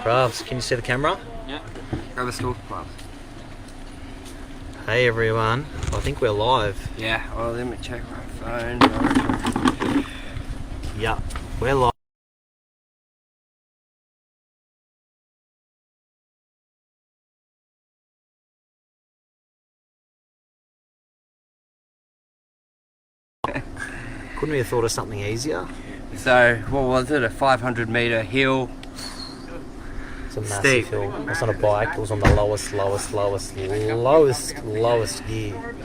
Pravs, can you see the camera? Yeah. Grab a stool, Pravs. Hey everyone, I think we're live. Yeah, well let me check my phone. Yeah, we're live. Couldn't we have thought of something easier? So, what was it? A 500 metre hill. It's a massive Steep. hill. It was on a bike. It was on the lowest gear.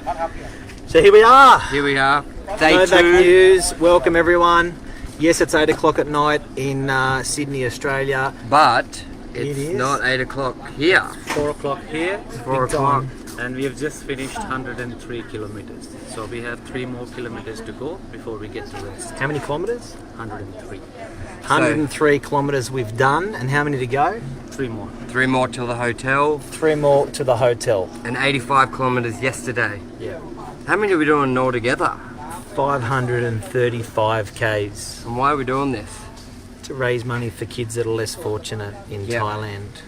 So here we are. Here we are. Day Novak 2. News. Welcome everyone. Yes, it's 8 o'clock at night in Sydney, Australia. But It it's is. not 8 o'clock here. 4 o'clock here, It's 4 o'clock. and we have just finished 103 kilometers. So we have 3 more kilometers to go before we get to rest. How many kilometres? 103. 103 kilometres we've done, and how many to go? 3 more. 3 more till the hotel. 3 more to the hotel. And 85 kilometres yesterday. Yeah. How many are we doing altogether? 535 Ks And why are we doing this? to raise money for kids that are less fortunate in Yeah. Thailand.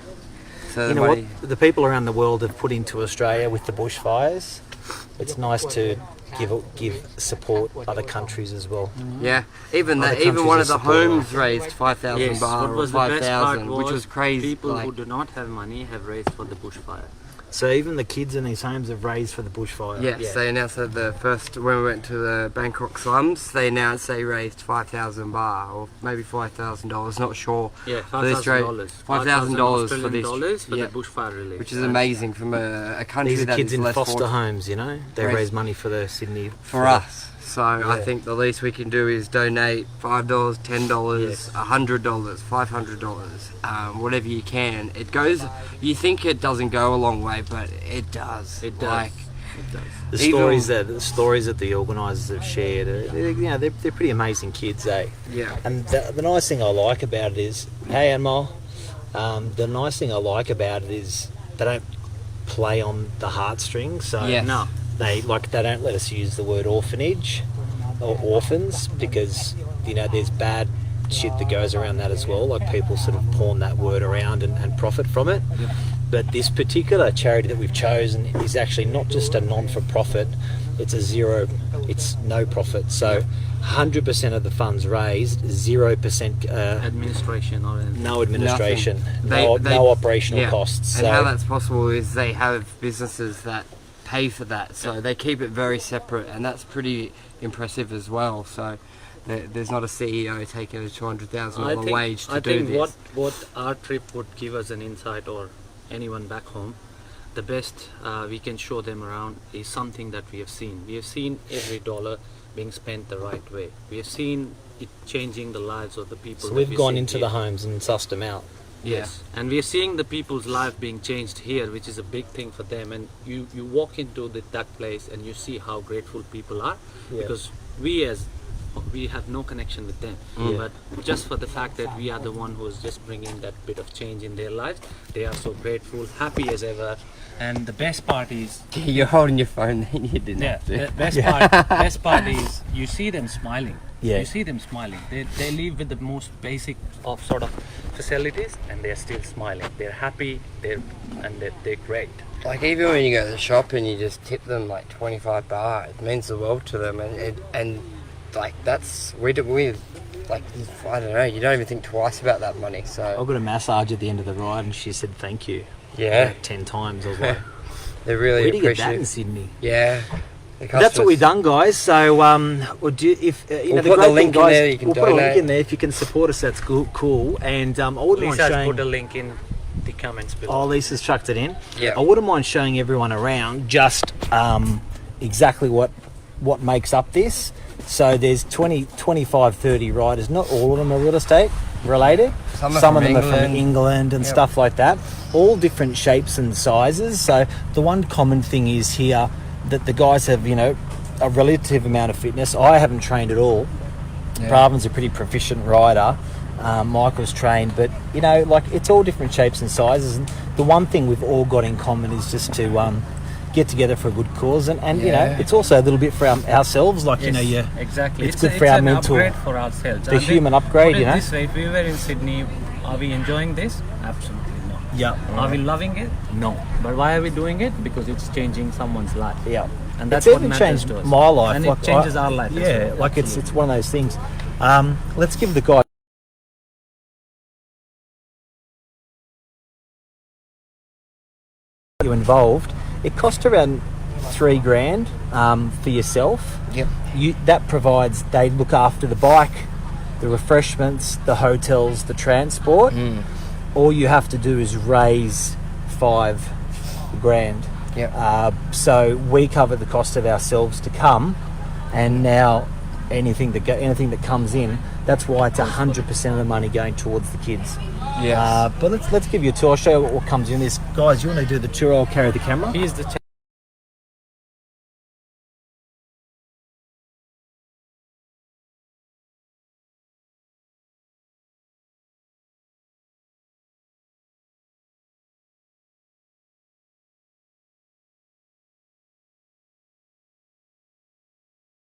So You the know what money- the people around the world have put into Australia with the bushfires? It's nice to give support other countries as well. Yeah, even Other that, even countries one are of the supportive. homes raised 5,000 Yes, baht what or was the best part 5,000, which was crazy. People like- who do not have money have raised for the bushfire. So even the kids in these homes have raised for the bushfire. Yes, Yeah. they announced that the first, when we went to the Bangkok slums, they announced they raised 5,000 baht, or maybe $5,000, not sure. Yeah, For the Australia- $5,000. $5,000 for Australian this- dollars for yeah. the bushfire relief. Which is amazing from a country These are that kids is in less foster fortunate homes, you know? They Raise- raise money for the Sydney... for us. So I Yeah. think the least we can do is donate $5, $10, Yes. $100, $500, whatever you can. It goes. You think it doesn't go a long way, but it does. It does. Like, It does. The Even- stories that the organisers have shared, they're pretty amazing kids, eh? yeah. And the nice thing I like about it is, hey Anmol, the nice thing I like about it is they don't play on the heartstrings. So Yes. No. they don't let us use the word orphanage or orphans because there's bad shit that goes around that as well. Like people sort of pawn that word around and profit from it. But this particular charity that we've chosen is actually not just a non-for-profit, it's no profit. So 100% of the funds raised, 0% Administration or anything. no administration, Nothing. no operational yeah. costs. And So how that's possible is they have businesses that pay for that, so they keep it very separate, and that's pretty impressive as well. So there's not a CEO taking a $200,000 wage to I do think this. what our trip would give us an insight, or anyone back home, the best we can show them around is something that we have seen. We have seen every dollar being spent the right way. We have seen it changing the lives of the people. So that we've we gone see into here. the homes and sussed them out. Yes, and we are seeing the people's life being changed here, which is a big thing for them. And you walk into that place and you see how grateful people are, Yeah. because we have no connection with them. But just for the fact that we are the one who is just bringing that bit of change in their lives, they are so grateful, happy as ever. And the best part is, You're holding your phone, then you didn't have to. the best part is you see them smiling. Yeah. You see them smiling. They live with the most basic of sort of facilities, and they're still smiling. They're happy. They're great. Like even when you go to the shop and you just tip them like 25 baht, it means the world to them, and like that's we like I don't know, you don't even think twice about that money. I So got a massage at the end of the ride and she said thank you. yeah, About 10 times. I was like, they're really where do you get that in appreciative. Sydney? Yeah, That's what we've done, guys. So, would you, if We'll the put great the link thing, in guys, there, you can we'll put a link donate. in there if you can support us. That's cool. And I wouldn't mind Lisa's showing. put a link in the comments below. Oh, Lisa's chucked it in. Yeah. I wouldn't mind showing everyone around just exactly what makes up this. So there's 20, 25, 30 riders. Not all of them are real estate related. Some are Some from of them are from England. England and stuff like that. All different shapes and sizes. So the one common thing is here that the guys have, a relative amount of fitness. I haven't trained at all. Yeah. Pravin's a pretty proficient rider. Michael's trained, but it's all different shapes and sizes. And the one thing we've all got in common is just to get together for a good cause, and you Yeah. know, it's also a little bit for ourselves. Like you know, Yes, exactly. it's good for our an mental, upgrade for ourselves. the human upgrade. Put You it know. this way, if we were in Sydney, are we enjoying this? Absolutely not. Yeah. Are we loving it? No. But why are we doing it? Because it's changing someone's life. Yeah. And that's It's what even matters changed to us. my life. And like, it changes our life. Yeah, as well. like it's Absolutely. one of those things. Let's give the guy you involved. It cost around $3,000 for yourself. Yep. That provides, they look after the bike, the refreshments, the hotels, the transport. All you have to do is raise $5,000. Yep. So we cover the cost of ourselves to come, and now anything that comes in, that's why it's 100% of the money going towards the kids. Yes. But let's give you a tour. I'll show you what comes in this. Guys, you want to do the tour? I'll carry the camera. Here's the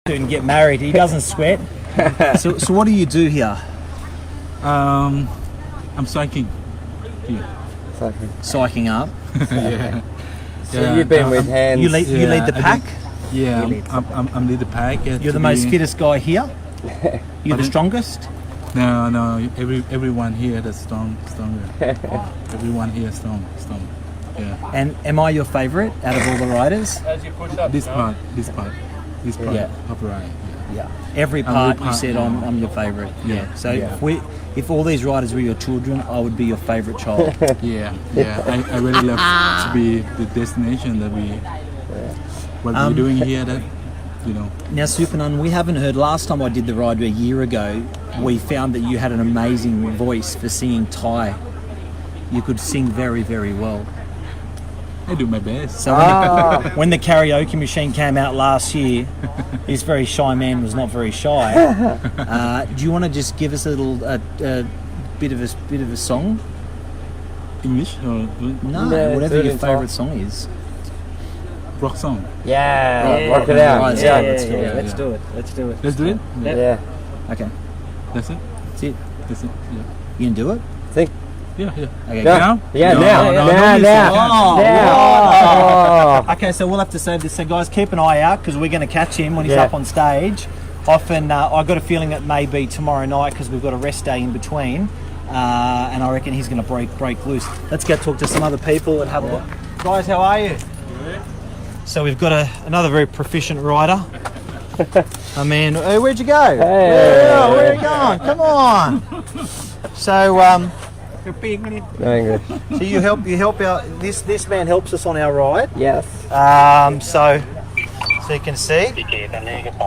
And get married. He doesn't sweat. So what do you do here? I'm cycling here. Psyching up. So you've been with hands. You lead Yeah, the I pack. Yeah, I'm lead the pack. You're the most fittest guy here. You're the Pardon? strongest. No. Everyone here that's stronger. Everyone here strong. Yeah. And am I your favourite out of all the riders? This part. Yeah. Upright. Yeah. Every part you part, said yeah. I'm your favourite. Yeah. So Yeah. if all these riders were your children, I would be your favourite child. Yeah. I really love to be the destination that we. What we're doing here, that you know. Now, Supernan, we haven't heard. Last time I did the ride a year ago, we found that you had an amazing voice for singing Thai. You could sing very, very well. I do my best. So when the karaoke machine came out last year, this very shy man was not very shy. Do you want to just give us a little bit of a song? English or No, Yeah, whatever do it your in favourite song is. rock song? Yeah. Work it out. Right, Yeah. let's do it. Yeah. Let's do it. Let's do it. Let's do it. Yeah. Okay, That's it. that's it. That's it. Yeah. You can do it. Think. Yeah. Okay. Yeah. Now? Yeah. No, Now. no, Now. don't be Now. so- Now. Okay, so we'll have to save this. So guys, keep an eye out because we're going to catch him when he's Yeah. up on stage. Often, I've got a feeling it may be tomorrow night because we've got a rest day in between, and I reckon he's going to break loose. Let's go talk to some other people and have a look. Guys, how are you? So we've got another very proficient rider. I mean, hey, where'd you go? Hey. Where are you going? Come on. So, No English. so you help out. This man helps us on our ride. Yes. So you can see,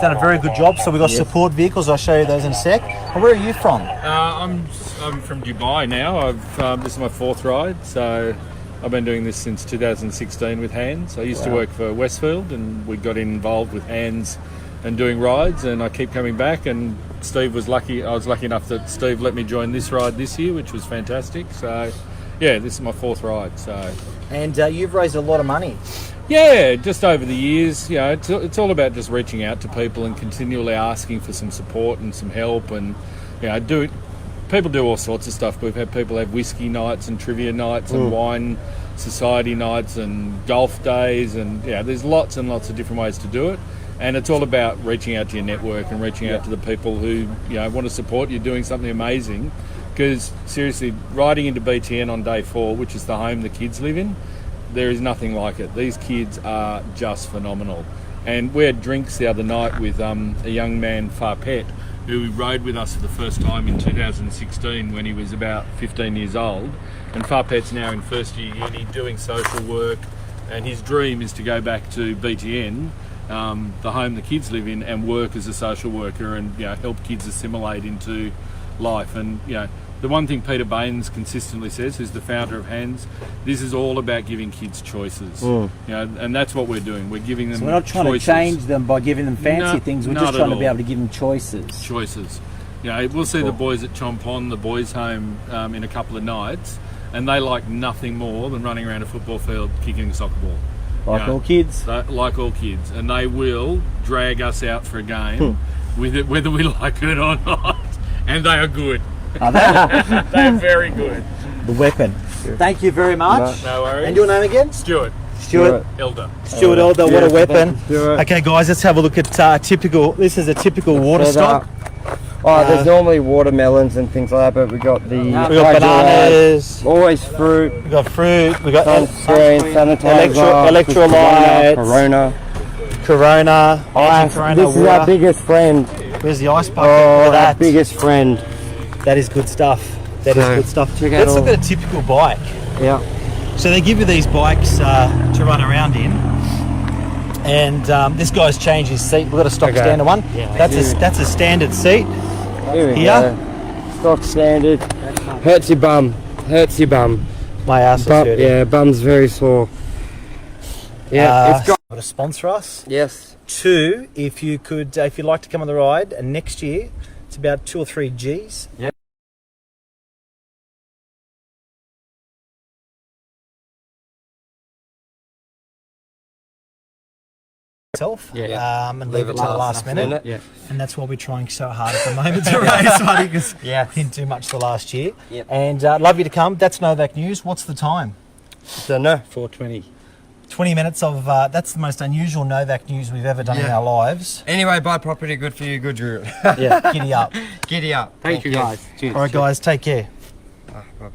done a very good job. So we've got support vehicles. I'll show you those in a sec. And where are you from? I'm from Dubai now. This is my fourth ride, so I've been doing this since 2016 with Hands. I used to work for Westfield, and we got involved with Hands and doing rides, and I keep coming back. And Steve was lucky. I was lucky enough that Steve let me join this ride this year, which was fantastic. So, yeah, this is my fourth ride. So. And you've raised a lot of money. Yeah, just over the years, you know, it's all about just reaching out to people and continually asking for some support and some help, and you know, people do all sorts of stuff. We've had people have whiskey nights and trivia nights and wine society nights and golf days, and yeah, there's lots and lots of different ways to do it. And it's all about reaching out to your network and reaching out to the people who want to support you doing something amazing. Because seriously, riding into BTN on day 4, which is the home the kids live in, there is nothing like it. These kids are just phenomenal. And we had drinks the other night with a young man, Farpet, who rode with us for the first time in 2016 when he was about 15 years old. And Farpet's now in first year uni doing social work, and his dream is to go back to BTN, the home the kids live in, and work as a social worker and help kids assimilate into life. And the one thing Peter Baines consistently says, who's the founder of Hands, this is all about giving kids choices. And that's what we're doing. We're giving them So we're not trying choices. to change them by giving them fancy No, things. We're not just at trying to be all. able to give them choices. Choices. We'll see the boys at Chompon, the boys' home, in a couple of nights, and they like nothing more than running around a football field kicking a soccer ball. Like Yeah. all kids. Like all kids, and they will drag us out for a game, with it, whether we like it or not. And they are good. Are they? They're very good. The weapon. Thank you very much. No worries. And your name again? Stuart Stuart. Elder. Stuart Elder, what a weapon. Stuart. Okay, guys, let's have a look at typical. This is a typical water stock. There's normally watermelons and things like that, but we got the We got bananas. always fruit, We got fruit. We got sunscreen, sanitizer, electrolytes, Corona. Corona. Ice. Corona This is water. our biggest friend. Where's the ice bucket? Oh, Look our at that. biggest friend. That is good stuff. That is So, good stuff. check out Let's look all- at a typical bike. Yeah. So they give you these bikes to run around in, and this guy's changed his seat. We've got a stock Okay. standard one. Yeah. That's a standard seat. Here we Here. go. Stock standard. Hurts your bum. Hurts your bum. My ass is Bum, hurting. yeah, bum's very sore. Yeah, it's got. Got to sponsor us. Yes. 2, if you'd like to come on the ride, and next year it's about 2 or 3 Gs. Yeah. And leave it to the last minute. Yeah. And that's why we're trying so hard at the moment to raise money, because Yeah. we didn't do much the last year. Yep. And love you to come. That's Novak News. What's the time? Don't know. 4:20. 20 minutes of that's the most unusual Novak News we've ever done in our lives. Anyway, buy property, good for you, good for you. Yeah, giddy up. Giddy up. Thank you guys. Cheers. All right, guys, take care. Bye-bye.